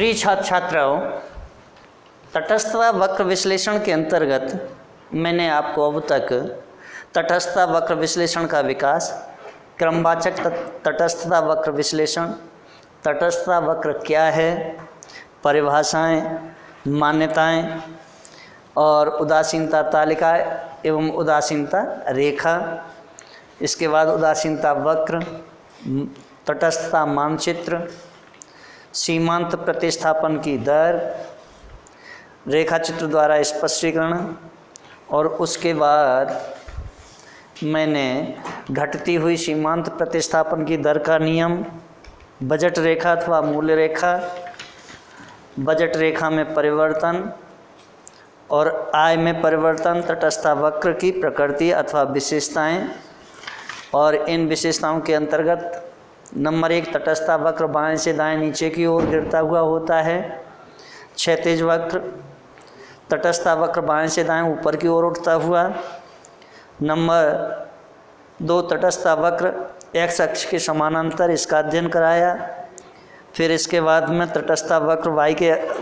प्रिय छात्र छात्राओं, तटस्थता वक्र विश्लेषण के अंतर्गत मैंने आपको अब तक तटस्थता वक्र विश्लेषण का विकास, क्रमवाचक तटस्थता वक्र विश्लेषण, तटस्थता वक्र क्या है, परिभाषाएं, मान्यताएं और उदासीनता तालिका एवं उदासीनता रेखा, इसके बाद उदासीनता वक्र, तटस्थता मानचित्र, सीमांत प्रतिस्थापन की दर, रेखा चित्र द्वारा स्पष्टीकरण और उसके बाद मैंने घटती हुई सीमांत प्रतिस्थापन की दर का नियम, बजट रेखा अथवा मूल्य रेखा, बजट रेखा में परिवर्तन और आय में परिवर्तन, तटस्थता वक्र की प्रकृति अथवा विशेषताएं और इन विशेषताओं के अंतर्गत नंबर 1 तटस्थता वक्र बाएं से दाएं नीचे की ओर गिरता हुआ होता है। क्षैतिज वक्र, तटस्थता वक्र बाएं से दाएं ऊपर की ओर उठता हुआ। नंबर 2 तटस्थता वक्र एक्स अक्ष के समानांतर, इसका अध्ययन कराया। फिर इसके बाद में तटस्थता वक्र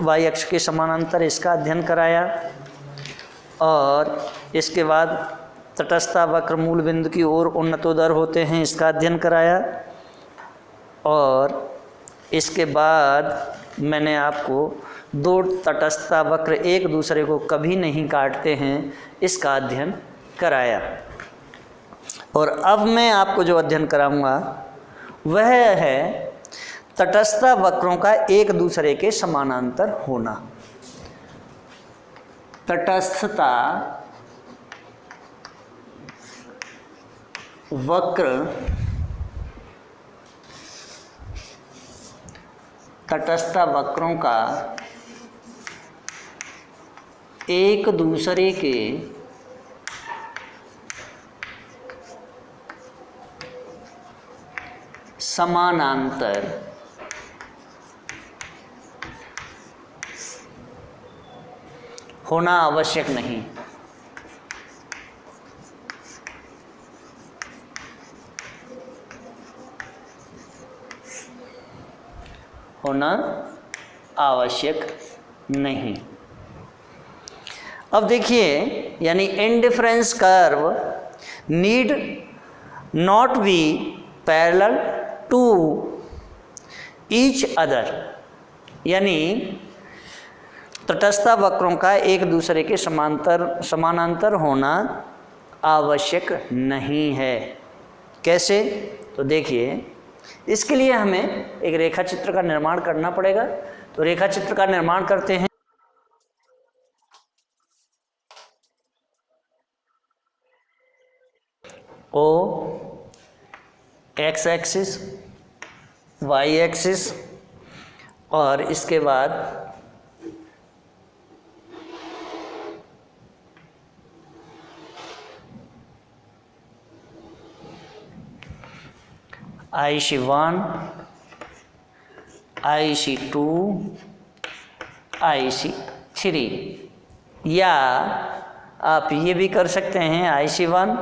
वाई अक्ष के समानांतर, इसका अध्ययन कराया। और इसके बाद तटस्थता वक्र मूल बिंदु की ओर उन्नतोदर होते हैं, इसका अध्ययन कराया। और इसके बाद मैंने आपको 2 तटस्थता वक्र एक दूसरे को कभी नहीं काटते हैं, इसका अध्ययन कराया। और अब मैं आपको जो अध्ययन कराऊंगा वह है तटस्थता वक्रों का एक दूसरे के समानांतर होना। तटस्थता वक्र तटस्थता वक्रों का एक दूसरे के समानांतर होना आवश्यक नहीं। होना आवश्यक नहीं। अब देखिए, यानी indifference curve need not be parallel to each other, यानी तटस्थता वक्रों का एक दूसरे के समानांतर होना आवश्यक नहीं है। कैसे? तो देखिए, इसके लिए हमें एक रेखा चित्र का निर्माण करना पड़ेगा। तो रेखा चित्र का निर्माण करते हैं। ओ एक्स एक्सिस, वाई एक्सिस और इसके बाद IC1, IC2, IC3, या आप ये भी कर सकते हैं IC1,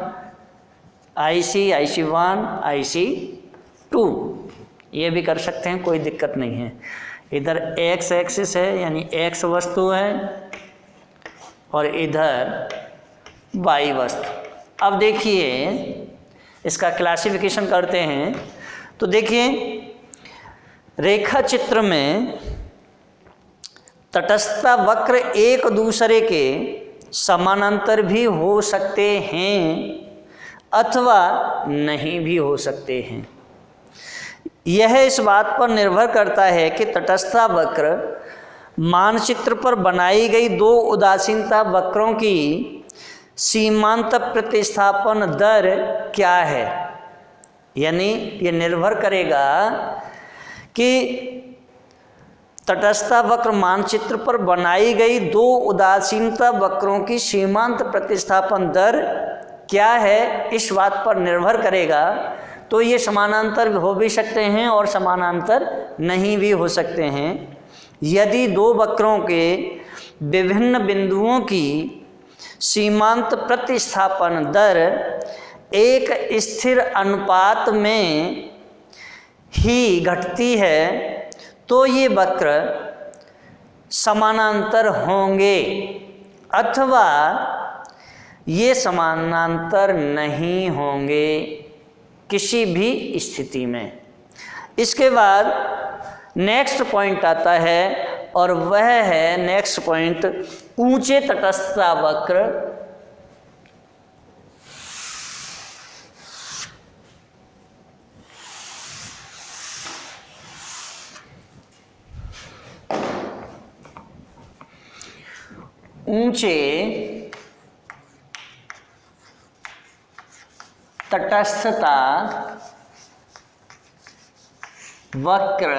IC1, IC2, ये भी कर सकते हैं, कोई दिक्कत नहीं है। इधर एक्स एक्सिस है यानी एक्स वस्तु है और इधर वाई वस्तु। अब देखिए, इसका क्लासिफिकेशन करते हैं। तो देखिए, रेखा चित्र में तटस्थता वक्र एक दूसरे के समानांतर भी हो सकते हैं अथवा नहीं भी हो सकते हैं। यह इस बात पर निर्भर करता है कि तटस्थता वक्र मानचित्र पर बनाई गई 2 उदासीनता वक्रों की सीमांत प्रतिस्थापन दर क्या है। यानी ये निर्भर करेगा कि तटस्थता वक्र मानचित्र पर बनाई गई 2 उदासीनता वक्रों की सीमांत प्रतिस्थापन दर क्या है, इस बात पर निर्भर करेगा। तो ये समानांतर हो भी सकते हैं और समानांतर नहीं भी हो सकते हैं। यदि 2 वक्रों के विभिन्न बिंदुओं की सीमांत प्रतिस्थापन दर एक स्थिर अनुपात में ही घटती है तो ये वक्र समानांतर होंगे अथवा ये समानांतर नहीं होंगे किसी भी स्थिति में। इसके बाद नेक्स्ट पॉइंट आता है और वह है नेक्स्ट पॉइंट ऊंचे तटस्थता वक्र ऊंचे तटस्थता वक्र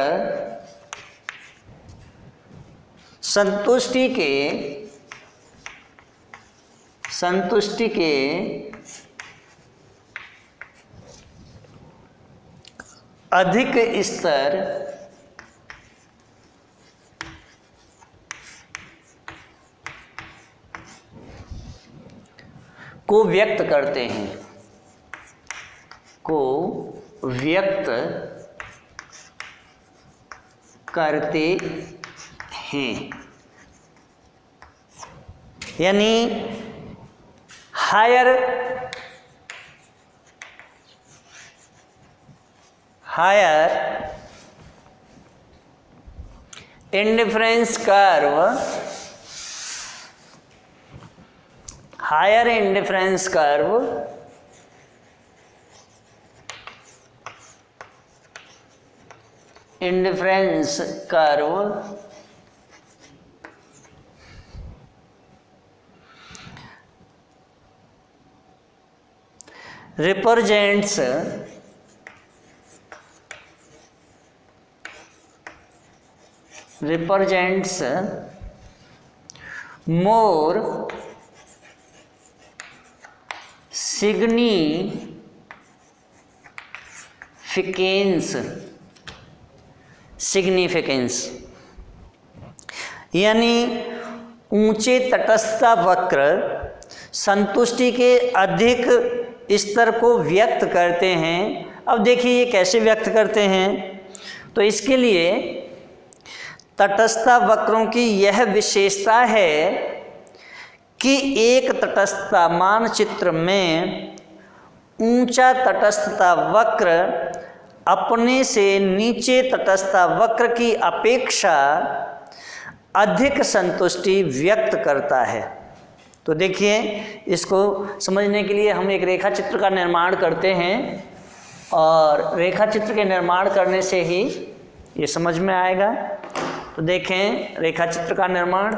संतुष्टि के अधिक स्तर को व्यक्त करते हैं, यानी higher indifference curve represents more significance यानी ऊंचे तटस्थता वक्र संतुष्टि के अधिक स्तर को व्यक्त करते हैं। अब देखिए ये कैसे व्यक्त करते हैं, तो इसके लिए तटस्थता वक्रों की यह विशेषता है कि एक तटस्थता मानचित्र में ऊंचा तटस्थता वक्र अपने से नीचे तटस्थता वक्र की अपेक्षा अधिक संतुष्टि व्यक्त करता है। तो देखिए इसको समझने के लिए हम एक रेखा चित्र का निर्माण करते हैं और रेखा चित्र के निर्माण करने से ही ये समझ में आएगा। तो देखें रेखा चित्र का निर्माण।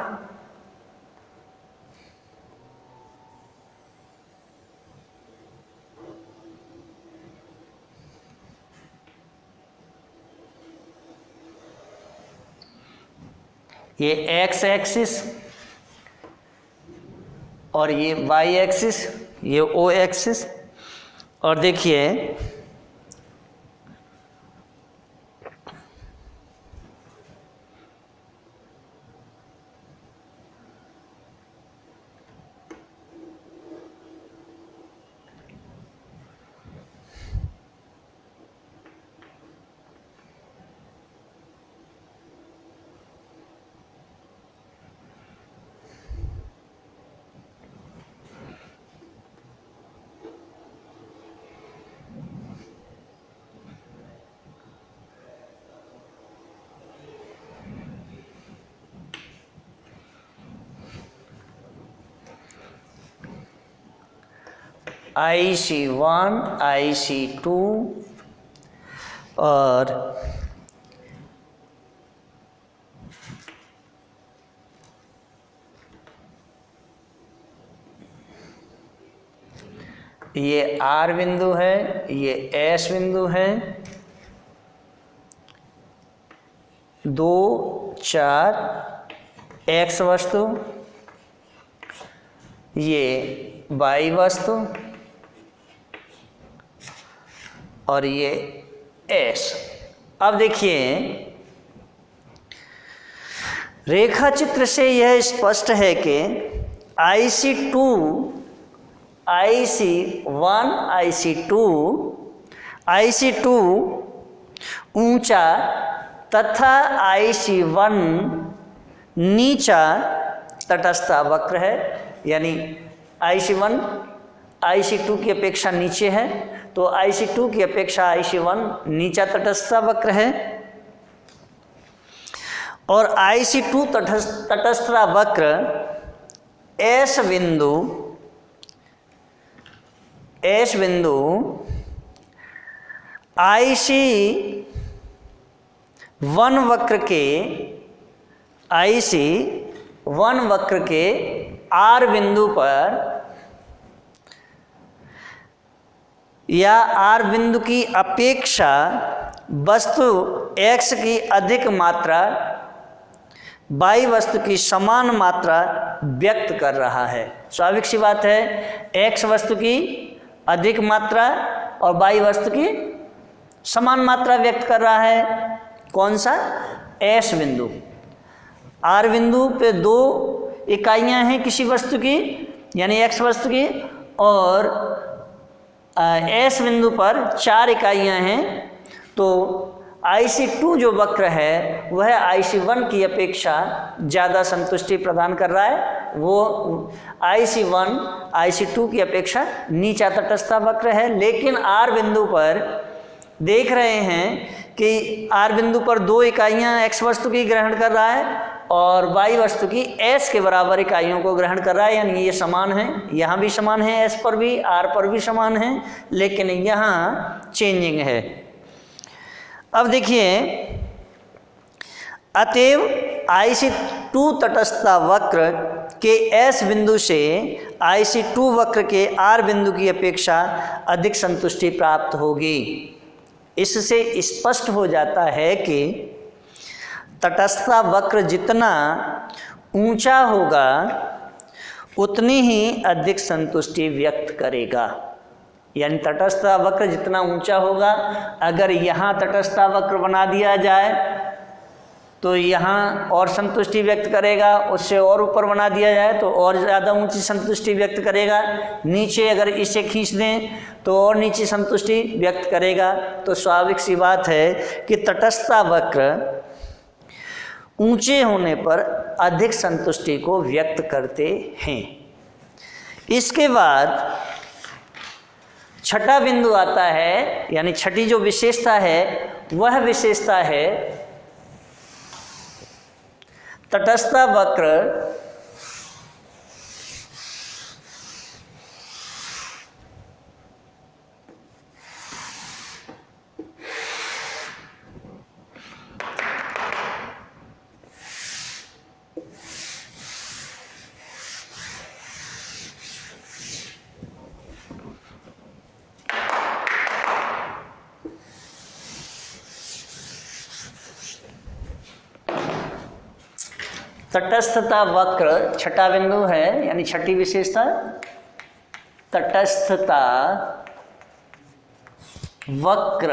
ये एक्स एक्सिस और ये वाई एक्सिस, ये ओ एक्सिस। और देखिए IC1, IC2 और ये R बिंदु है, ये S बिंदु है। 2, 4 X वस्तु, ये Y वस्तु और ये S। अब देखिए रेखा चित्र से यह स्पष्ट है कि IC2, IC1, IC2 ऊंचा तथा IC1 नीचा तटस्थ वक्र है, यानी IC1 IC2 की अपेक्षा नीचे है, तो IC2 की अपेक्षा IC1 नीचा तटस्थ वक्र है। और IC2 तटस्थ वक्र एस बिंदु IC1 वक्र के R बिंदु पर या R बिंदु की अपेक्षा वस्तु X की अधिक मात्रा Y वस्तु की समान मात्रा व्यक्त कर रहा है। स्वाभाविक सी बात है, X वस्तु की अधिक मात्रा और Y वस्तु की समान मात्रा व्यक्त कर रहा है। कौन सा? S बिंदु। R बिंदु पे 2 इकाइयाँ हैं किसी वस्तु की, यानी X वस्तु की, और S बिंदु पर 4 इकाइयाँ हैं। तो IC2 जो वक्र है वह IC1 की अपेक्षा ज़्यादा संतुष्टि प्रदान कर रहा है। वो IC1 IC2 की अपेक्षा नीचा तटस्थ वक्र है। लेकिन R बिंदु पर देख रहे हैं कि R बिंदु पर 2 इकाइयाँ X वस्तु की ग्रहण कर रहा है और Y वस्तु की S के बराबर इकाइयों को ग्रहण कर रहा है, यानी ये समान है। यहाँ भी समान है, S पर भी, R पर भी समान है, लेकिन यहाँ चेंजिंग है। अब देखिए, अतएव IC2 तटस्थ वक्र के S बिंदु से IC2 वक्र के R बिंदु की अपेक्षा अधिक संतुष्टि प्राप्त होगी। इससे स्पष्ट हो जाता है कि तटस्थ वक्र जितना ऊंचा होगा उतनी ही अधिक संतुष्टि व्यक्त करेगा। यानी तटस्थ वक्र जितना ऊंचा होगा, अगर यहाँ तटस्थ वक्र बना दिया जाए तो यहाँ और संतुष्टि व्यक्त करेगा, उससे और ऊपर बना दिया जाए तो और ज़्यादा ऊंची संतुष्टि व्यक्त करेगा, नीचे अगर इसे खींच दें तो और नीची संतुष्टि व्यक्त करेगा। तो स्वाभाविक सी बात है कि तटस्थ वक्र ऊंचे होने पर अधिक संतुष्टि को व्यक्त करते हैं। इसके बाद छठा बिंदु आता है, यानी छठी जो विशेषता है वह विशेषता है तटस्थ वक्र तटस्थता वक्र छठा बिंदु है, यानी छठी विशेषता तटस्थता वक्र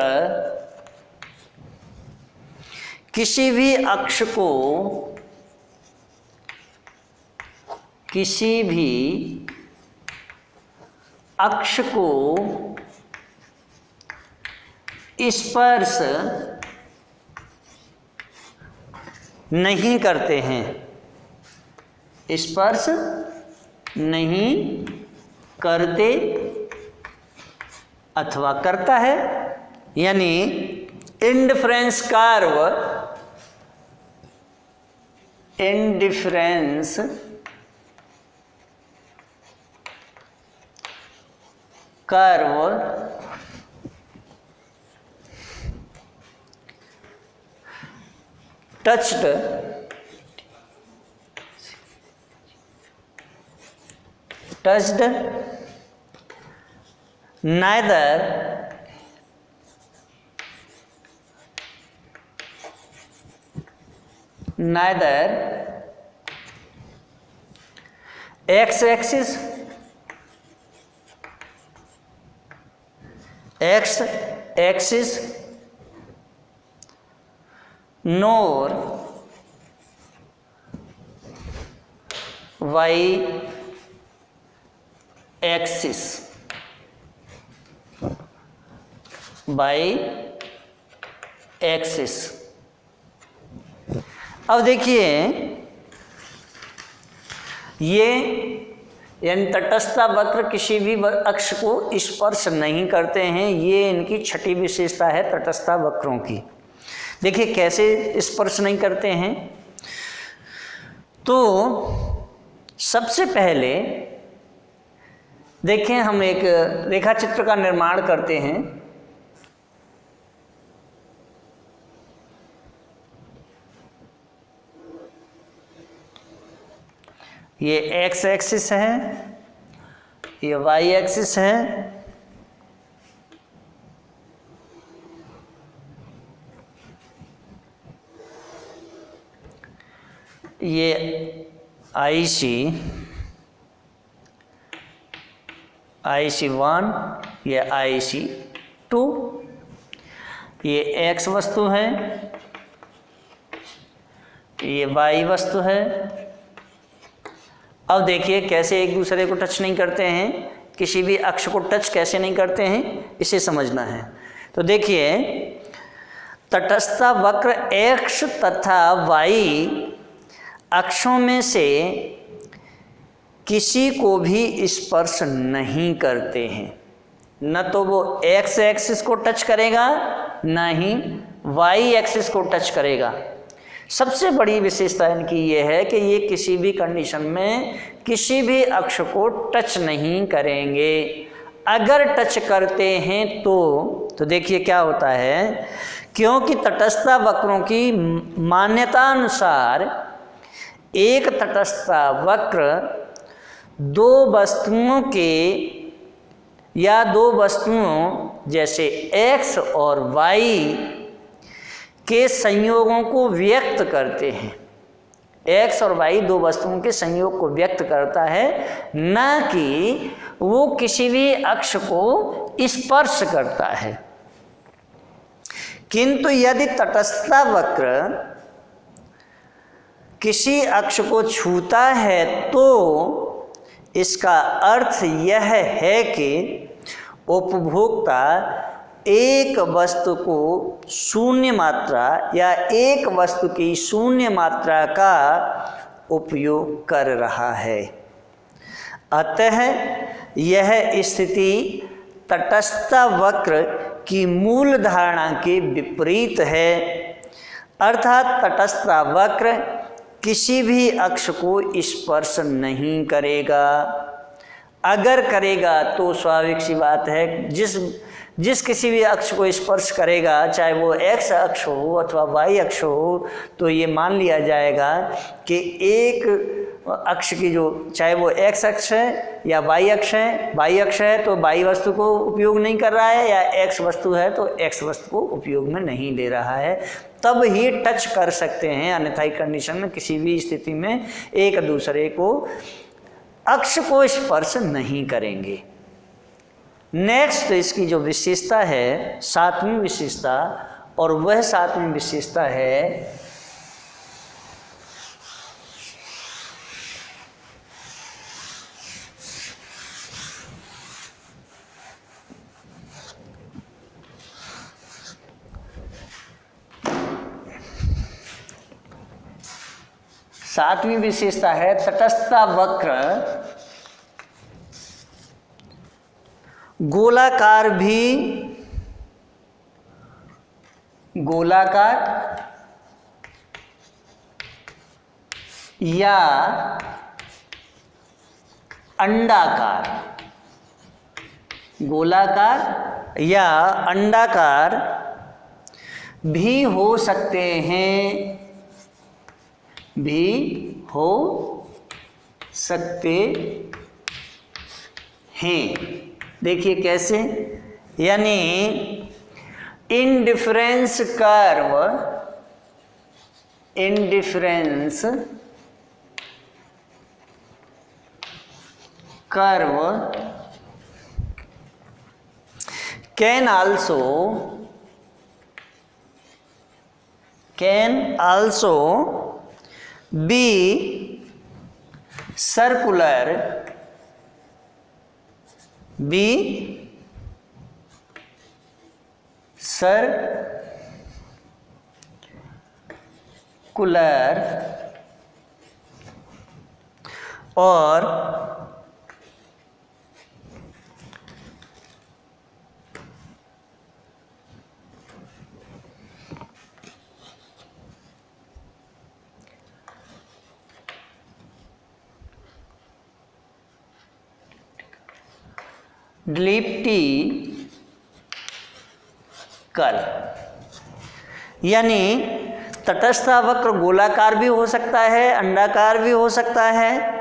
किसी भी अक्ष को स्पर्श नहीं करते हैं, स्पर्श नहीं करते अथवा करता है, यानी indifference curve touched neither x-axis nor y-axis अब देखिए ये यानी तटस्थ वक्र किसी भी अक्ष को स्पर्श नहीं करते हैं। ये इनकी छठी विशेषता है तटस्थ वक्रों की। देखिए कैसे स्पर्श नहीं करते हैं। तो सबसे पहले देखें, हम एक रेखा चित्र का निर्माण करते हैं। ये एक्स एक्सिस है, ये वाई एक्सिस है, ये IC1, ये IC2, ये एक्स वस्तु है, ये वाई वस्तु है। अब देखिए कैसे एक दूसरे को टच नहीं करते हैं, किसी भी अक्ष को टच कैसे नहीं करते हैं, इसे समझना है। तो देखिए तटस्थ वक्र एक्स तथा वाई अक्षों में से किसी को भी स्पर्श नहीं करते हैं। न तो वो एक्स एक्सिस को टच करेगा, न ही वाई एक्सिस को टच करेगा। सबसे बड़ी विशेषता इनकी ये है कि ये किसी भी कंडीशन में किसी भी अक्ष को टच नहीं करेंगे। अगर टच करते हैं तो देखिए क्या होता है, क्योंकि तटस्थ वक्रों की मान्यता अनुसार एक तटस्थ वक्र दो वस्तुओं के या दो वस्तुओं जैसे x और y के संयोगों को व्यक्त करते हैं। x और y दो वस्तुओं के संयोग को व्यक्त करता है, न कि वो किसी भी अक्ष को स्पर्श करता है। किंतु यदि तटस्थ वक्र किसी अक्ष को छूता है तो इसका अर्थ यह है कि उपभोक्ता एक वस्तु को शून्य मात्रा या एक वस्तु की शून्य मात्रा का उपयोग कर रहा है। अतः यह स्थिति तटस्थ वक्र की मूल धारणा के विपरीत है। अर्थात तटस्थ वक्र किसी भी अक्ष को स्पर्श नहीं करेगा। अगर करेगा तो स्वाभाविक सी बात है, जिस किसी भी अक्ष को स्पर्श करेगा, चाहे वो x अक्ष हो अथवा y अक्ष हो, तो ये मान लिया जाएगा कि एक अक्ष की जो, चाहे वो x अक्ष है या y अक्ष है, y अक्ष है तो y वस्तु को उपयोग नहीं कर रहा है, या x वस्तु है तो x वस्तु को उपयोग में नहीं ले रहा है, तब ही टच कर सकते हैं। अन्यथा कंडीशन में किसी भी स्थिति में एक दूसरे को अक्ष को स्पर्श नहीं करेंगे। नेक्स्ट इसकी जो विशेषता है, सातवीं विशेषता, और वह सातवीं विशेषता है तटस्थ वक्र गोलाकार या अंडाकार, गोलाकार या अंडाकार भी हो सकते हैं, देखिए कैसे, यानी indifference curve can also be circular, और एलिप्टिकल, यानी तटस्थ वक्र गोलाकार भी हो सकता है, अंडाकार भी हो सकता है।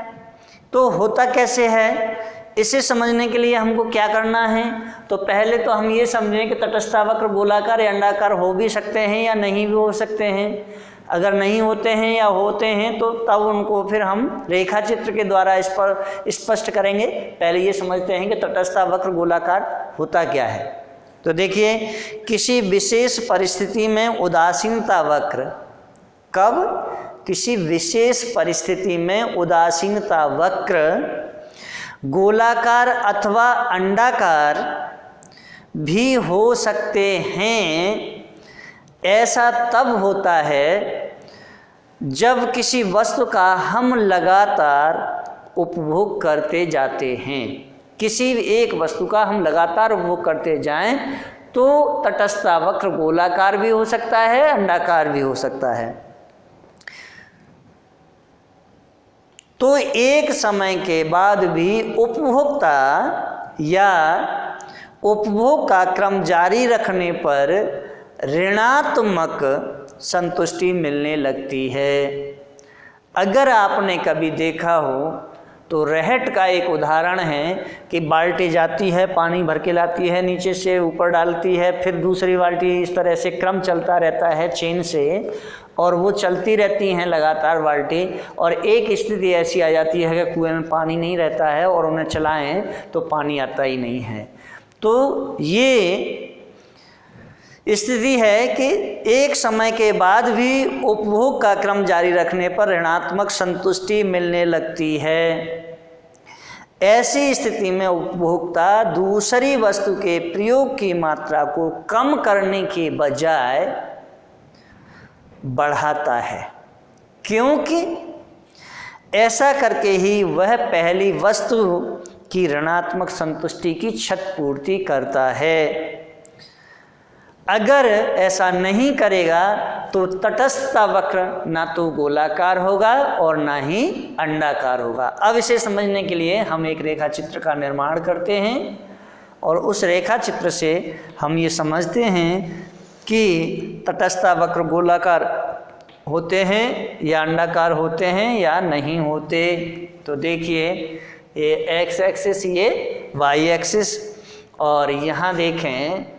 तो होता कैसे है, इसे समझने के लिए हमको क्या करना है, तो पहले तो हम ये समझें कि तटस्थ वक्र गोलाकार या अंडाकार हो भी सकते हैं या नहीं भी हो सकते हैं। अगर नहीं होते हैं या होते हैं तो तब उनको फिर हम रेखा चित्र के द्वारा इस पर स्पष्ट करेंगे। पहले ये समझते हैं कि तटस्थ वक्र गोलाकार होता क्या है। तो देखिए, किसी विशेष परिस्थिति में उदासीनता वक्र, कब, किसी विशेष परिस्थिति में उदासीनता वक्र गोलाकार अथवा अंडाकार भी हो सकते हैं। ऐसा तब होता है जब किसी वस्तु का हम लगातार उपभोग करते जाते हैं। किसी एक वस्तु का हम लगातार उपभोग करते जाएं तो तटस्थ वक्र गोलाकार भी हो सकता है, अंडाकार भी हो सकता है। तो एक समय के बाद भी उपभोक्ता या उपभोग का क्रम जारी रखने पर ऋणात्मक संतुष्टि मिलने लगती है। अगर आपने कभी देखा हो तो रहट का एक उदाहरण है कि बाल्टी जाती है, पानी भर के लाती है, नीचे से ऊपर डालती है, फिर दूसरी बाल्टी, इस तरह से क्रम चलता रहता है चेन से, और वो चलती रहती हैं लगातार बाल्टी। और एक स्थिति ऐसी आ जाती है कि कुएं में पानी नहीं रहता है और उन्हें चलाएं तो पानी आता ही नहीं है। तो ये स्थिति है कि एक समय के बाद भी उपभोग का क्रम जारी रखने पर ऋणात्मक संतुष्टि मिलने लगती है। ऐसी स्थिति में उपभोक्ता दूसरी वस्तु के प्रयोग की मात्रा को कम करने के बजाय बढ़ाता है, क्योंकि ऐसा करके ही वह पहली वस्तु की ऋणात्मक संतुष्टि की क्षतिपूर्ति करता है। अगर ऐसा नहीं करेगा तो तटस्थ वक्र ना तो गोलाकार होगा और ना ही अंडाकार होगा। अब इसे समझने के लिए हम एक रेखा चित्र का निर्माण करते हैं और उस रेखा चित्र से हम ये समझते हैं कि तटस्थ वक्र गोलाकार होते हैं या अंडाकार होते हैं या नहीं होते। तो देखिए, ये एक्स एक्सिस, ये वाई एक्सिस, और यहाँ देखें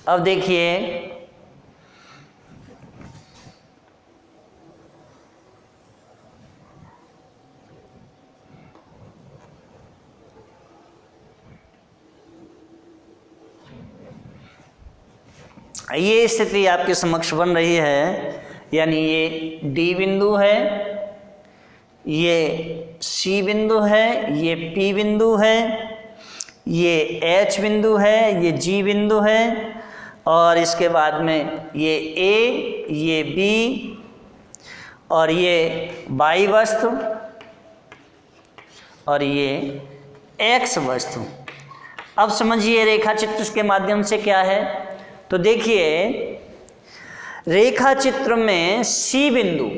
अब देखिए, ये स्थिति आपके समक्ष बन रही है, यानी ये डी बिंदु है, ये सी बिंदु है, ये पी बिंदु है, ये एच बिंदु है, ये जी बिंदु है, और इसके बाद में ये ए, ये बी, और ये वाई वस्तु, और ये एक्स वस्तु। अब समझिए रेखा चित्र के माध्यम से क्या है। तो देखिए, रेखा चित्र में सी बिंदु,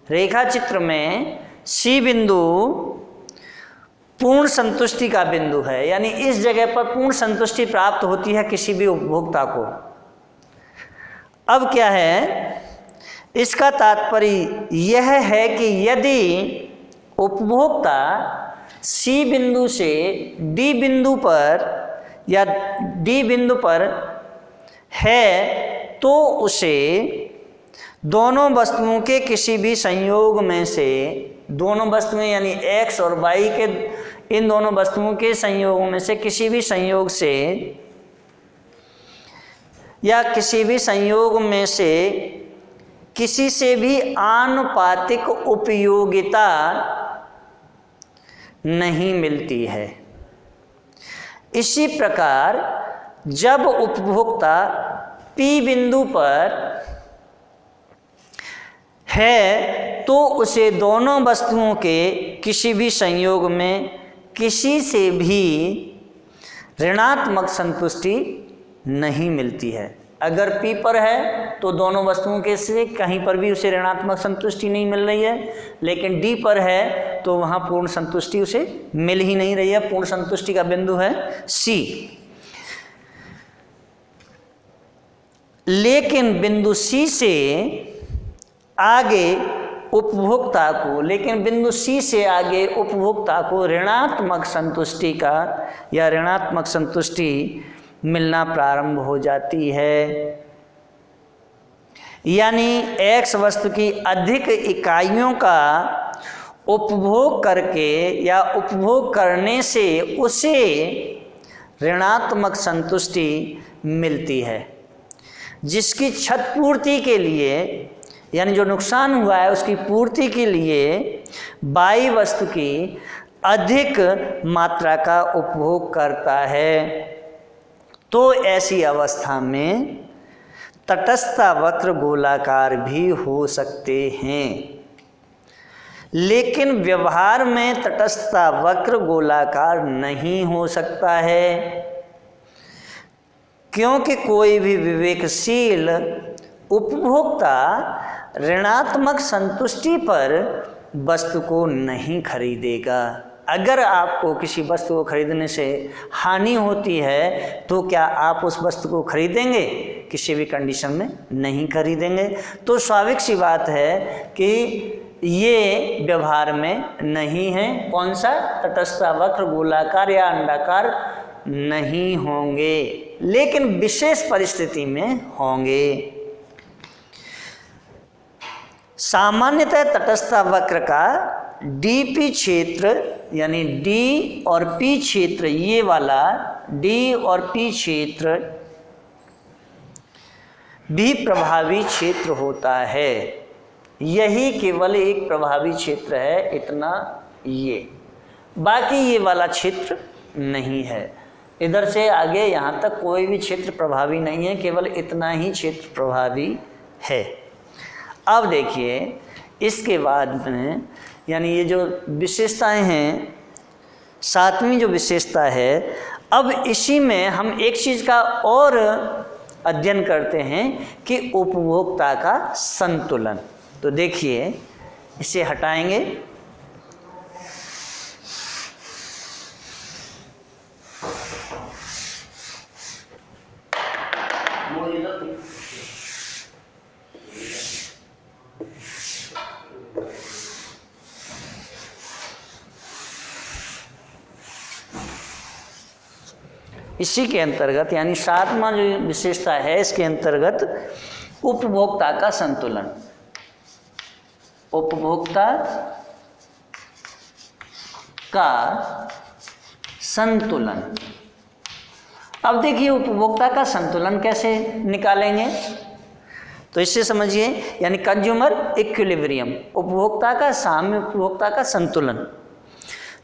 रेखा चित्र में सी बिंदु पूर्ण संतुष्टि का बिंदु है, यानी इस जगह पर पूर्ण संतुष्टि प्राप्त होती है किसी भी उपभोक्ता को। अब क्या है, इसका तात्पर्य यह है कि यदि उपभोक्ता सी बिंदु से डी बिंदु पर या डी बिंदु पर है तो उसे दोनों वस्तुओं के किसी भी संयोग में से, दोनों वस्तुएं यानी एक्स और वाई के, इन दोनों वस्तुओं के संयोग में से किसी भी संयोग से या किसी भी संयोग में से किसी से भी आनुपातिक उपयोगिता नहीं मिलती है। इसी प्रकार जब उपभोक्ता P बिंदु पर है तो उसे दोनों वस्तुओं के किसी भी संयोग में किसी से भी ऋणात्मक संतुष्टि नहीं मिलती है। अगर P पर है तो दोनों वस्तुओं के से कहीं पर भी उसे ऋणात्मक संतुष्टि नहीं मिल रही है, लेकिन D पर है तो वहाँ पूर्ण संतुष्टि उसे मिल ही नहीं रही है। पूर्ण संतुष्टि का बिंदु है C। लेकिन बिंदु C से आगे उपभोक्ता को ऋणात्मक संतुष्टि का या ऋणात्मक संतुष्टि मिलना प्रारंभ हो जाती है। यानी X वस्तु की अधिक इकाइयों का उपभोग करके या उपभोग करने से उसे ऋणात्मक संतुष्टि मिलती है, जिसकी क्षतिपूर्ति के लिए यानी जो नुकसान हुआ है उसकी पूर्ति के लिए बाई वस्तु की अधिक मात्रा का उपभोग करता है। तो ऐसी अवस्था में तटस्थ वक्र गोलाकार भी हो सकते हैं, लेकिन व्यवहार में तटस्थ वक्र गोलाकार नहीं हो सकता है, क्योंकि कोई भी विवेकशील उपभोक्ता ऋणात्मक संतुष्टि पर वस्तु को नहीं खरीदेगा। अगर आपको किसी वस्तु को खरीदने से हानि होती है तो क्या आप उस वस्तु को खरीदेंगे? किसी भी कंडीशन में नहीं खरीदेंगे। तो स्वाभाविक सी बात है कि ये व्यवहार में नहीं है। कौन सा? तटस्थ वक्र गोलाकार या अंडाकार नहीं होंगे, लेकिन विशेष परिस्थिति में होंगे। सामान्यतः तटस्थ वक्र का डीपी क्षेत्र यानी डी और पी क्षेत्र, ये वाला डी और पी क्षेत्र भी प्रभावी क्षेत्र होता है। यही केवल एक प्रभावी क्षेत्र है, इतना ये, बाकी ये वाला क्षेत्र नहीं है। इधर से आगे यहाँ तक कोई भी क्षेत्र प्रभावी नहीं है, केवल इतना ही क्षेत्र प्रभावी है। अब देखिए इसके बाद में यानी ये जो विशेषताएं हैं, सातवीं जो विशेषता है, अब इसी में हम एक चीज़ का और अध्ययन करते हैं कि उपभोक्ता का संतुलन। तो देखिए इसे हटाएंगे। इसी के अंतर्गत यानी सातवां जो विशेषता है, इसके अंतर्गत उपभोक्ता का संतुलन, उपभोक्ता का संतुलन। अब देखिए उपभोक्ता का संतुलन कैसे निकालेंगे, तो इससे समझिए यानी कंज्यूमर इक्विलिब्रियम, उपभोक्ता का साम्य, उपभोक्ता का संतुलन।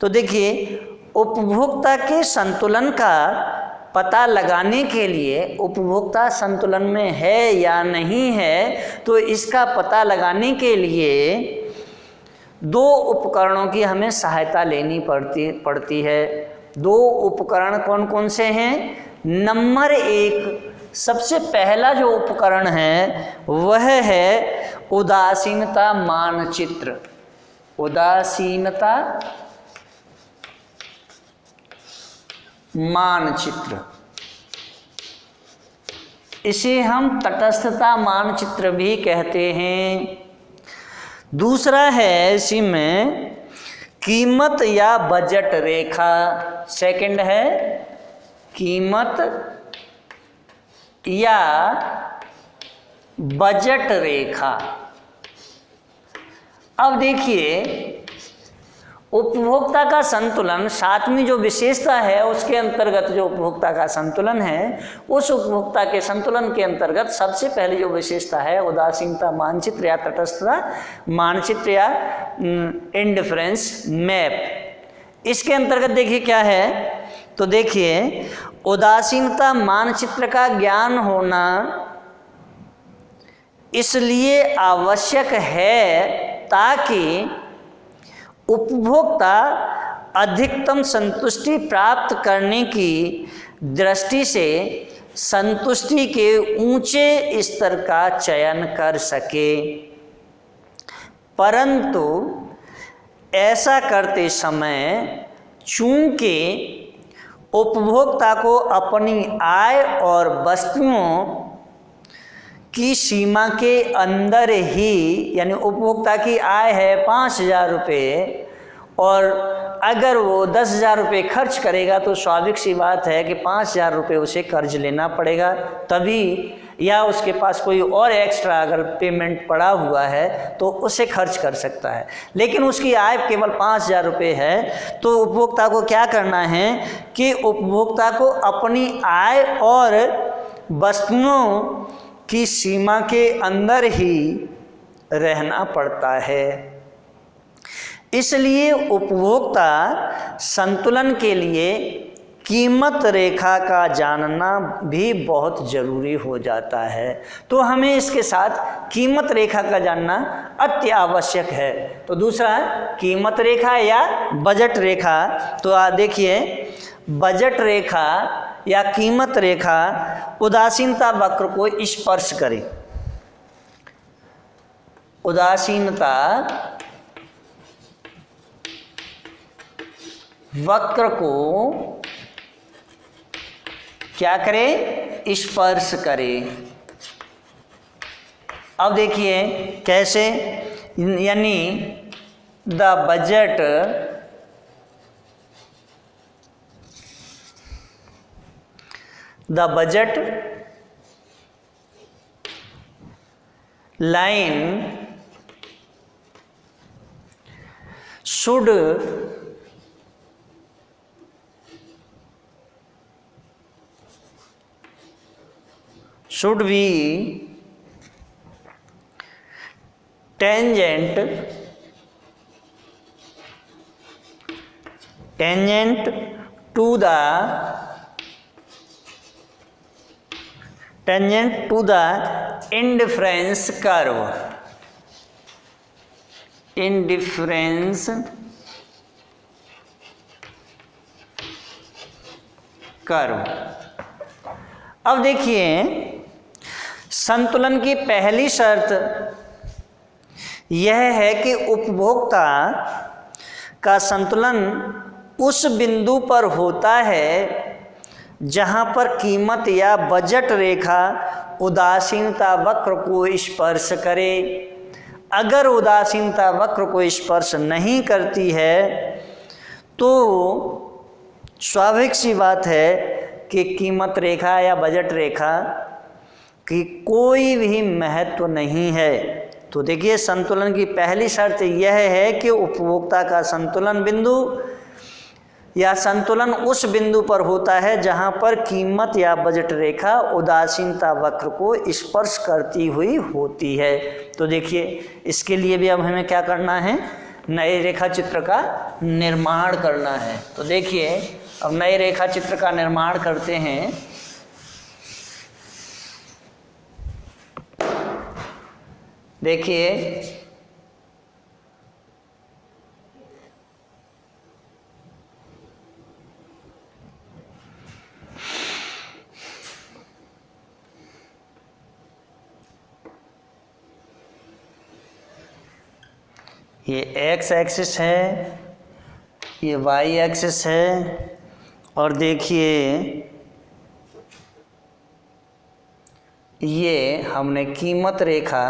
तो देखिए उपभोक्ता के संतुलन का पता लगाने के लिए, उपभोक्ता संतुलन में है या नहीं है, तो इसका पता लगाने के लिए दो उपकरणों की हमें सहायता लेनी पड़ती है। दो उपकरण कौन कौन से हैं? नंबर एक, सबसे पहला जो उपकरण है वह है उदासीनता मानचित्र। उदासीनता मानचित्र, इसे हम तटस्थता मानचित्र भी कहते हैं। दूसरा है इसी में कीमत या बजट रेखा। सेकंड है कीमत या बजट रेखा। अब देखिए उपभोक्ता का संतुलन, सातवीं जो विशेषता है उसके अंतर्गत जो उपभोक्ता का संतुलन है, उस उपभोक्ता के संतुलन के अंतर्गत सबसे पहली जो विशेषता है उदासीनता मानचित्र या तटस्थता मानचित्र या इंडिफरेंस मैप। इसके अंतर्गत देखिए क्या है, तो देखिए उदासीनता मानचित्र का ज्ञान होना इसलिए आवश्यक है ताकि उपभोक्ता अधिकतम संतुष्टि प्राप्त करने की दृष्टि से संतुष्टि के ऊंचे स्तर का चयन कर सके, परंतु ऐसा करते समय चूंकि उपभोक्ता को अपनी आय और वस्तुओं की सीमा के अंदर ही, यानी उपभोक्ता की आय है 5,000 रुपये और अगर वो 10,000 रुपये खर्च करेगा तो स्वाभाविक सी बात है कि 5,000 रुपये उसे कर्ज लेना पड़ेगा तभी, या उसके पास कोई और एक्स्ट्रा अगर पेमेंट पड़ा हुआ है तो उसे खर्च कर सकता है। लेकिन उसकी आय केवल 5,000 रुपये है, तो उपभोक्ता को क्या करना है कि उपभोक्ता को अपनी आय और वस्तुओं की सीमा के अंदर ही रहना पड़ता है। इसलिए उपभोक्ता संतुलन के लिए कीमत रेखा का जानना भी बहुत ज़रूरी हो जाता है। तो हमें इसके साथ कीमत रेखा का जानना अति आवश्यक है। तो दूसरा है कीमत रेखा या बजट रेखा। तो देखिए बजट रेखा या कीमत रेखा उदासीनता वक्र को स्पर्श करे। उदासीनता वक्र को क्या करे, स्पर्श करे। अब देखिए कैसे, यानी the budget line should be tangent to the indifference curve। indifference curve। अब देखिए संतुलन की पहली शर्त यह है कि उपभोक्ता का संतुलन उस बिंदु पर होता है जहां पर कीमत या बजट रेखा उदासीनता वक्र को स्पर्श करे। अगर उदासीनता वक्र को स्पर्श नहीं करती है तो स्वाभाविक सी बात है कि कीमत रेखा या बजट रेखा की कोई भी महत्व नहीं है। तो देखिए संतुलन की पहली शर्त यह है कि उपभोक्ता का संतुलन बिंदु या संतुलन उस बिंदु पर होता है जहां पर कीमत या बजट रेखा उदासीनता वक्र को स्पर्श करती हुई होती है। तो देखिए इसके लिए भी अब हमें क्या करना है, नए रेखा चित्र का निर्माण करना है। तो देखिए अब नए रेखा चित्र का निर्माण करते हैं। देखिए ये एक्स एक्सिस है, ये वाई एक्सिस है, और देखिए ये हमने कीमत रेखा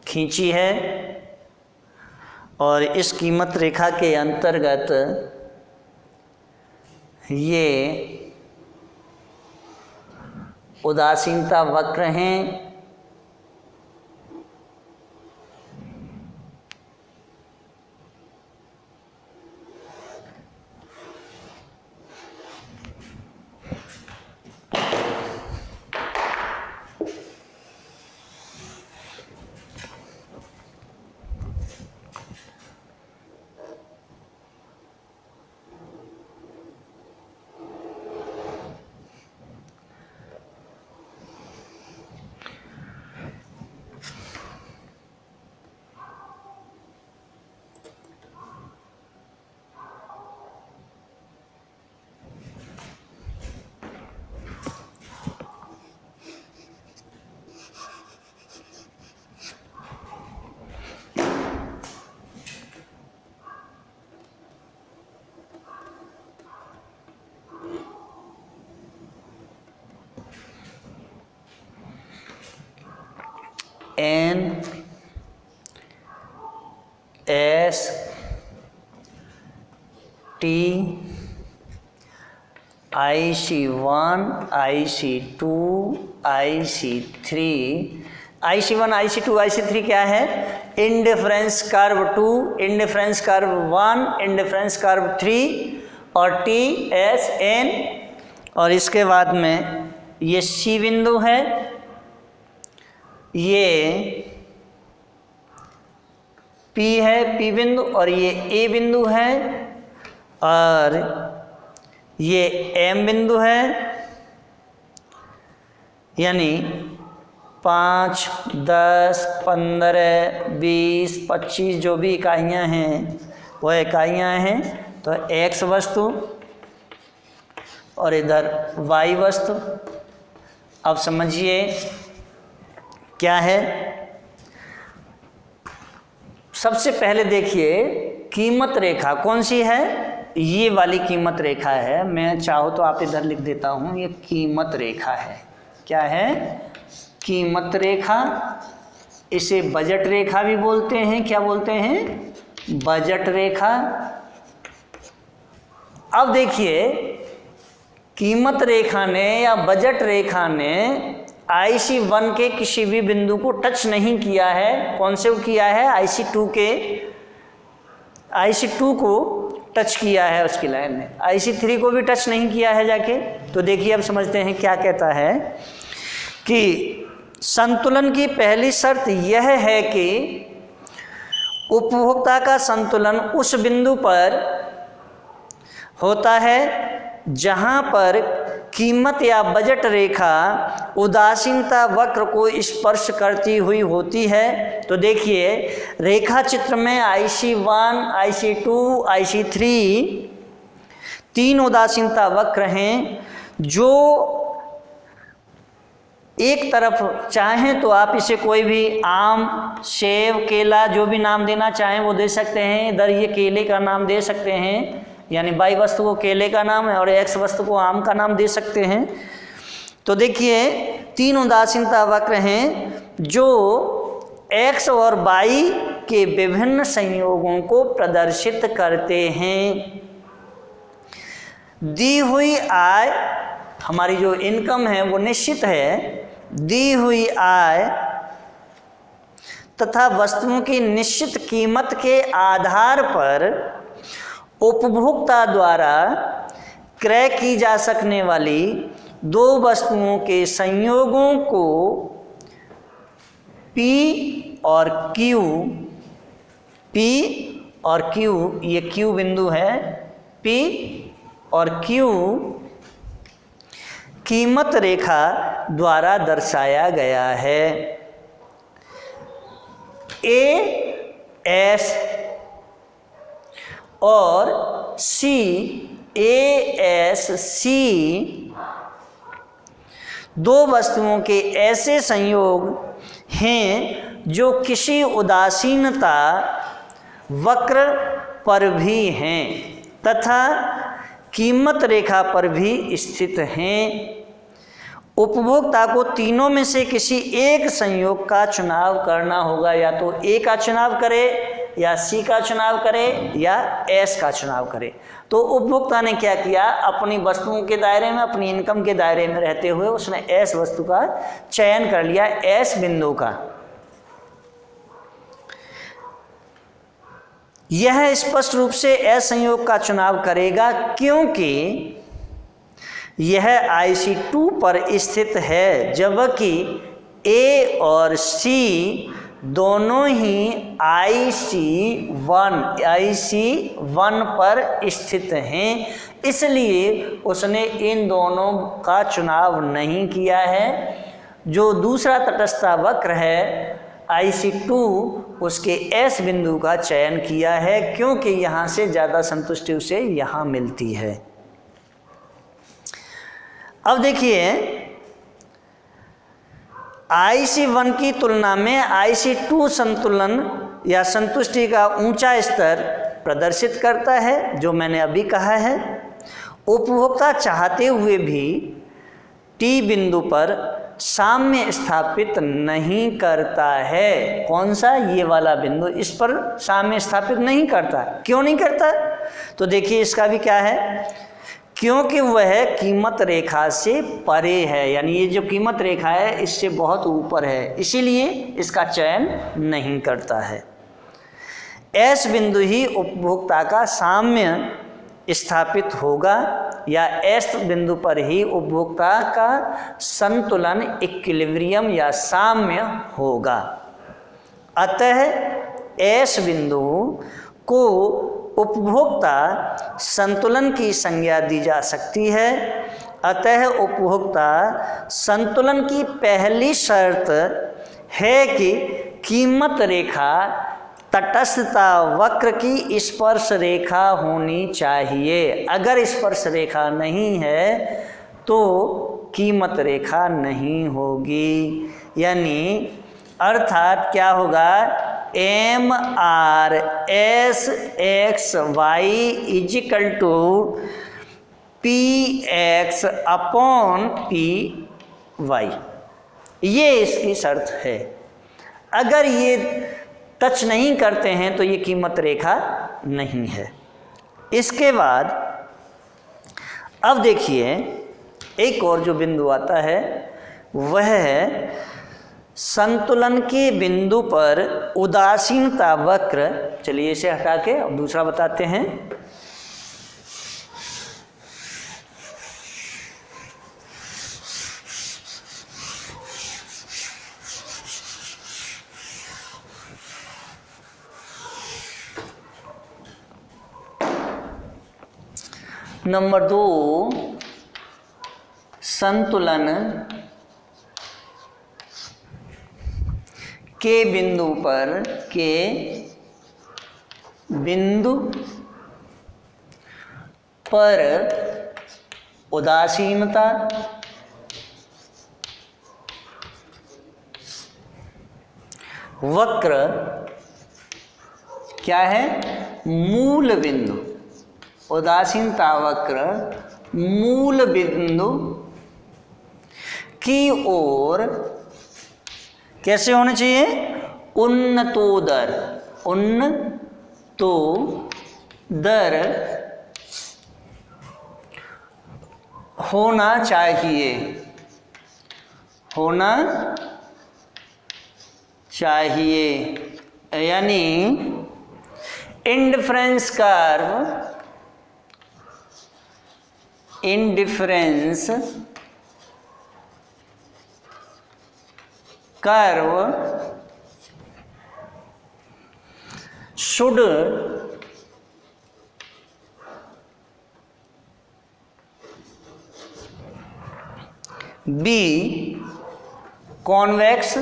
खींची है और इस कीमत रेखा के अंतर्गत ये उदासीनता वक्र हैं S T IC1 IC2 IC3 IC1 IC2 IC3 क्या है? Indifference curve 2, indifference curve 1, indifference curve 3 और TSN। और इसके बाद में ये C बिंदु है, ये P है, P बिंदु, और ये A बिंदु है, और ये M बिंदु है। यानी 5, 10, 15, 20, 25 जो भी इकाइयाँ हैं वो इकाइयाँ हैं। तो X वस्तु और इधर Y वस्तु। अब समझिए क्या है। सबसे पहले देखिए कीमत रेखा कौन सी है? ये वाली कीमत रेखा है। मैं चाहो तो आप इधर लिख देता हूँ, ये कीमत रेखा है। क्या है? कीमत रेखा। इसे बजट रेखा भी बोलते हैं। क्या बोलते हैं? बजट रेखा। अब देखिए कीमत रेखा ने या बजट रेखा ने IC1 के किसी भी बिंदु को टच नहीं किया है। कौन से को किया है? IC2 को टच किया है उसकी लाइन में। IC3 को भी टच नहीं किया है जाके। तो देखिए अब समझते हैं क्या कहता है कि संतुलन की पहली शर्त यह है कि उपभोक्ता का संतुलन उस बिंदु पर होता है जहां पर कीमत या बजट रेखा उदासीनता वक्र को स्पर्श करती हुई होती है। तो देखिए रेखा चित्र में IC1, IC2, IC3 तीन उदासीनता वक्र हैं, जो एक तरफ चाहें तो आप इसे कोई भी आम, सेब, केला जो भी नाम देना चाहें वो दे सकते हैं। इधर ये केले का नाम दे सकते हैं, यानी Y वस्तु को केले का नाम है और X वस्तु को आम का नाम दे सकते हैं। तो देखिए तीन उदासीनता वक्र हैं जो X और Y के विभिन्न संयोगों को प्रदर्शित करते हैं। दी हुई आय, हमारी जो इनकम है वो निश्चित है। दी हुई आय तथा वस्तुओं की निश्चित कीमत के आधार पर उपभोक्ता द्वारा क्रय की जा सकने वाली दो वस्तुओं के संयोगों को P और Q, ये Q बिंदु है, P और Q कीमत रेखा द्वारा दर्शाया गया है। AS और ASC दो वस्तुओं के ऐसे संयोग हैं जो किसी उदासीनता वक्र पर भी हैं तथा कीमत रेखा पर भी स्थित हैं। उपभोक्ता को तीनों में से किसी एक संयोग का चुनाव करना होगा। या तो A का चुनाव करे, या C का चुनाव करे, या S का चुनाव करे। तो उपभोक्ता ने क्या किया? अपनी वस्तुओं के दायरे में, अपनी इनकम के दायरे में रहते हुए उसने S वस्तु का चयन कर लिया, S बिंदु का। यह स्पष्ट रूप से S संयोग का चुनाव करेगा क्योंकि यह IC2 पर स्थित है, जबकि A और C दोनों ही IC1 पर स्थित हैं। इसलिए उसने इन दोनों का चुनाव नहीं किया है। जो दूसरा तटस्थ वक्र है IC2, उसके S बिंदु का चयन किया है क्योंकि यहाँ से ज़्यादा संतुष्टि उसे यहाँ मिलती है। अब देखिए IC1 की तुलना में IC2 संतुलन या संतुष्टि का ऊंचा स्तर प्रदर्शित करता है, जो मैंने अभी कहा है। उपभोक्ता चाहते हुए भी T बिंदु पर साम्य स्थापित नहीं करता है। कौन सा? ये वाला बिंदु इस पर साम्य स्थापित नहीं करता। क्यों नहीं करता? तो देखिए इसका भी क्या है, क्योंकि वह कीमत रेखा से परे है, यानी ये जो कीमत रेखा है इससे बहुत ऊपर है, इसीलिए इसका चयन नहीं करता है। एस बिंदु ही उपभोक्ता का साम्य स्थापित होगा या एस बिंदु पर ही उपभोक्ता का संतुलन इक्विलिब्रियम या साम्य होगा। अतः एस बिंदु को उपभोक्ता संतुलन की संज्ञा दी जा सकती है। अतः उपभोक्ता संतुलन की पहली शर्त है कि कीमत रेखा तटस्थता वक्र की स्पर्श रेखा होनी चाहिए। अगर स्पर्श रेखा नहीं है तो कीमत रेखा नहीं होगी, यानी अर्थात क्या होगा, M R S X Y is equal to P X upon P Y, ये इसकी शर्त है। अगर ये टच नहीं करते हैं तो ये कीमत रेखा नहीं है। इसके बाद अब देखिए एक और जो बिंदु आता है वह है संतुलन के बिंदु पर उदासीनता वक्र। चलिए इसे हटा के अब दूसरा बताते हैं। नंबर 2, संतुलन के बिंदु पर उदासीनता वक्र क्या है, मूल बिंदु। उदासीनता वक्र मूल बिंदु की ओर कैसे होने चाहिए, उन्नतोदर होना चाहिए, यानी indifference curve should be convex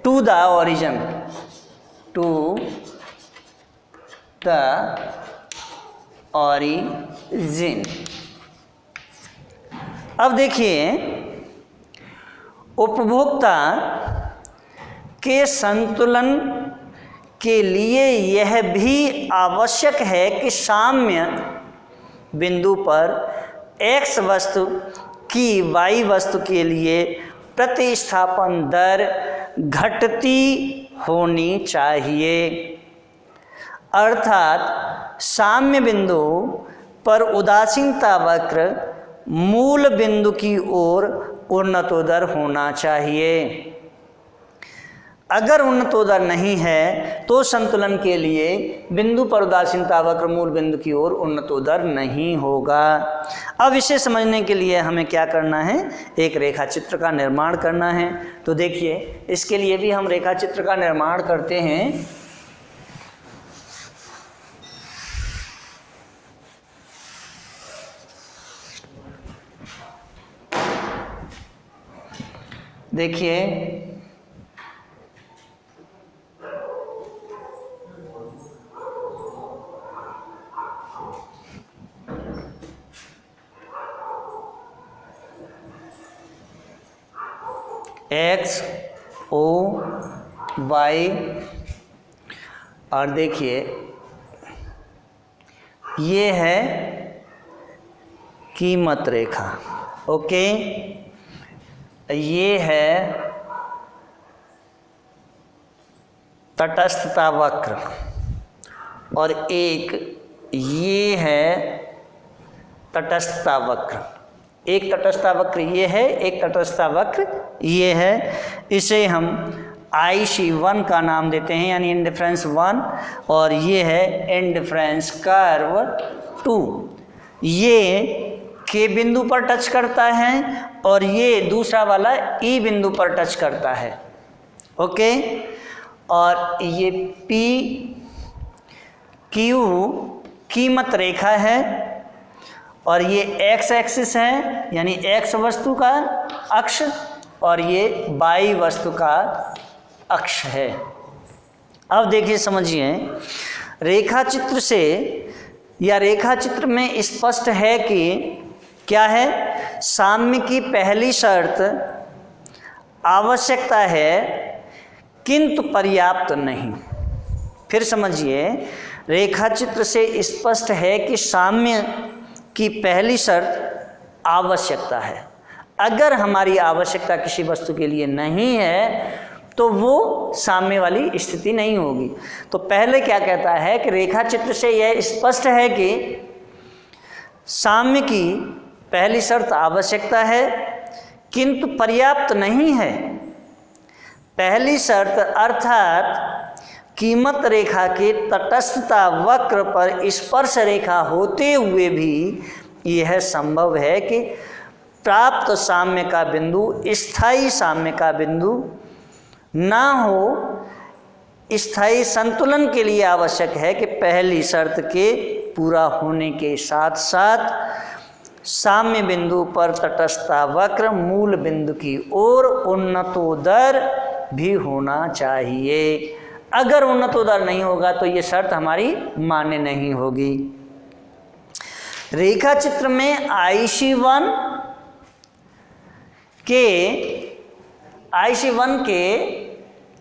to the origin, अब देखिए उपभोक्ता के संतुलन के लिए यह भी आवश्यक है कि साम्य बिंदु पर x वस्तु की y वस्तु के लिए प्रतिस्थापन दर घटती होनी चाहिए। अर्थात साम्य बिंदु पर उदासीनता वक्र मूल बिंदु की ओर उन्नतोदर होना चाहिए। अगर उन्नतोदर नहीं है तो संतुलन के लिए बिंदु पर उदासीनता वक्र मूल बिंदु की ओर उन्नतोदर नहीं होगा। अब इसे समझने के लिए हमें क्या करना है, एक रेखा चित्र का निर्माण करना है। तो देखिए इसके लिए भी हम रेखा चित्र का निर्माण करते हैं। देखिए एक्स ओ वाई, और देखिए ये है कीमत रेखा। ओके, ये है तटस्थता वक्र और एक ये है तटस्थता वक्र। एक तटस्थता वक्र ये है, एक तटस्थता वक्र ये है। इसे हम IC1 का नाम देते हैं, यानी इंडिफरेंस 1, और ये है इंडिफरेंस कर्व 2। ये के बिंदु पर टच करता है और ये दूसरा वाला ई बिंदु पर टच करता है। ओके, और ये पी क्यू कीमत रेखा है और ये एक्स एक्सिस है, यानी एक्स वस्तु का अक्ष और ये वाई वस्तु का अक्ष है। अब देखिए, समझिए, रेखा चित्र से या रेखा चित्र में स्पष्ट है कि क्या है, साम्य की पहली शर्त आवश्यकता है किंतु पर्याप्त नहीं। फिर समझिए, रेखा चित्र से स्पष्ट है कि साम्य की पहली शर्त आवश्यकता है। अगर हमारी आवश्यकता किसी वस्तु के लिए नहीं है तो वो साम्य वाली स्थिति नहीं होगी। तो पहले क्या कहता है कि रेखा चित्र से यह स्पष्ट है कि साम्य की पहली शर्त आवश्यकता है किंतु पर्याप्त नहीं है। पहली शर्त अर्थात कीमत रेखा के तटस्थता वक्र पर स्पर्श रेखा होते हुए भी यह संभव है कि प्राप्त साम्य का बिंदु स्थायी साम्य का बिंदु ना हो। स्थायी संतुलन के लिए आवश्यक है कि पहली शर्त के पूरा होने के साथ साथ साम्य बिंदु पर तटस्थता वक्र मूल बिंदु की ओर उन्नतोदर भी होना चाहिए। अगर उन्नतोदर नहीं होगा तो ये शर्त हमारी मान्य नहीं होगी। रेखा चित्र में IC1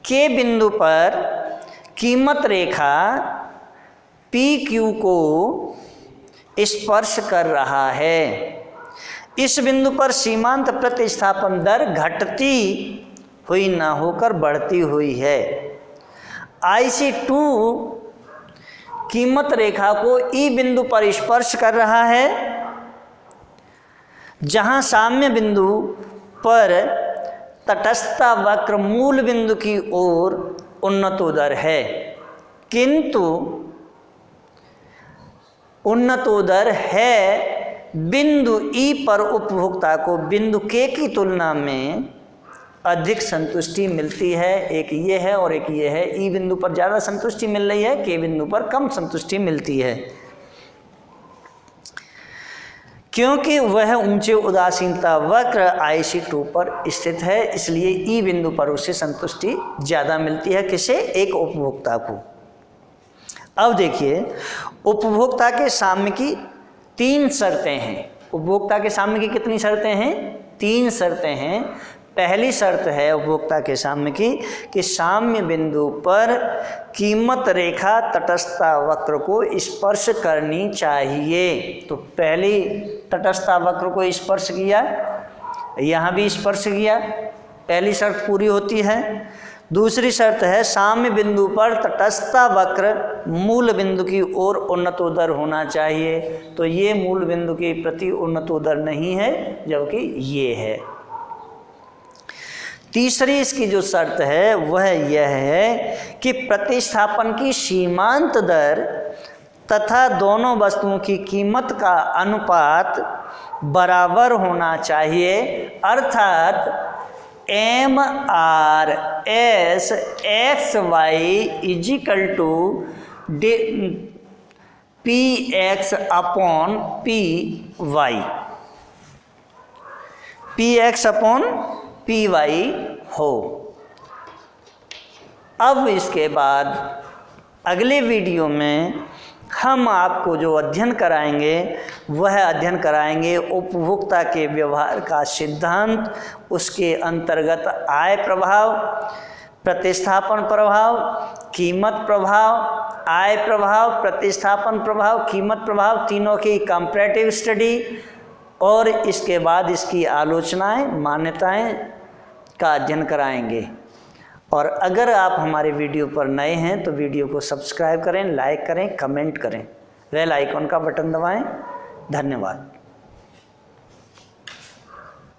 के बिंदु पर कीमत रेखा PQ को स्पर्श कर रहा है। इस बिंदु पर सीमांत प्रतिस्थापन दर घटती हुई ना होकर बढ़ती हुई है। IC2 कीमत रेखा को ई बिंदु पर स्पर्श कर रहा है, जहां साम्य बिंदु पर तटस्थता वक्र मूल बिंदु की ओर उन्नतोदर है, किंतु उन्नतोदर है बिंदु ई पर उपभोक्ता को बिंदु के की तुलना में अधिक संतुष्टि मिलती है। एक ये है और एक ये है। ई बिंदु पर ज़्यादा संतुष्टि मिल रही है, के बिंदु पर कम संतुष्टि मिलती है, क्योंकि वह ऊंचे उदासीनता वक्र IC2 पर स्थित है। इसलिए ई बिंदु पर उसे संतुष्टि ज़्यादा मिलती है। किसे? एक उपभोक्ता को। अब देखिए, उपभोक्ता के साम्य की 3 शर्तें हैं। उपभोक्ता के साम्य की कितनी शर्तें हैं? 3 शर्तें हैं। पहली शर्त है उपभोक्ता के साम्य की कि साम्य बिंदु पर कीमत रेखा तटस्थता वक्र को स्पर्श करनी चाहिए। तो पहली तटस्थता वक्र को स्पर्श किया, यहाँ भी स्पर्श किया, पहली शर्त पूरी होती है। दूसरी शर्त है साम्य बिंदु पर तटस्थता वक्र मूल बिंदु की ओर उन्नतोदर होना चाहिए। तो ये मूल बिंदु के प्रति उन्नतोदर नहीं है, जबकि ये है। तीसरी इसकी जो शर्त है वह यह है कि प्रतिस्थापन की सीमांत दर तथा दोनोस वस्तुओं की कीमत का अनुपात बराबर होना चाहिए, अर्थात MRS XY = PX upon PY। PX upon PY हो। अब इसके बाद अगले वीडियो में हम आपको जो अध्ययन कराएंगे वह अध्ययन कराएंगे उपभोक्ता के व्यवहार का सिद्धांत, उसके अंतर्गत आय प्रभाव, प्रतिस्थापन प्रभाव, कीमत प्रभाव, आय प्रभाव, प्रतिस्थापन प्रभाव, कीमत प्रभाव, तीनों की कंपैरेटिव स्टडी और इसके बाद इसकी आलोचनाएं, मान्यताएं का अध्ययन कराएंगे। और अगर आप हमारे वीडियो पर नए हैं तो वीडियो को सब्सक्राइब करें, लाइक करें, कमेंट करें, बेल आइकॉन का बटन दबाएं। धन्यवाद।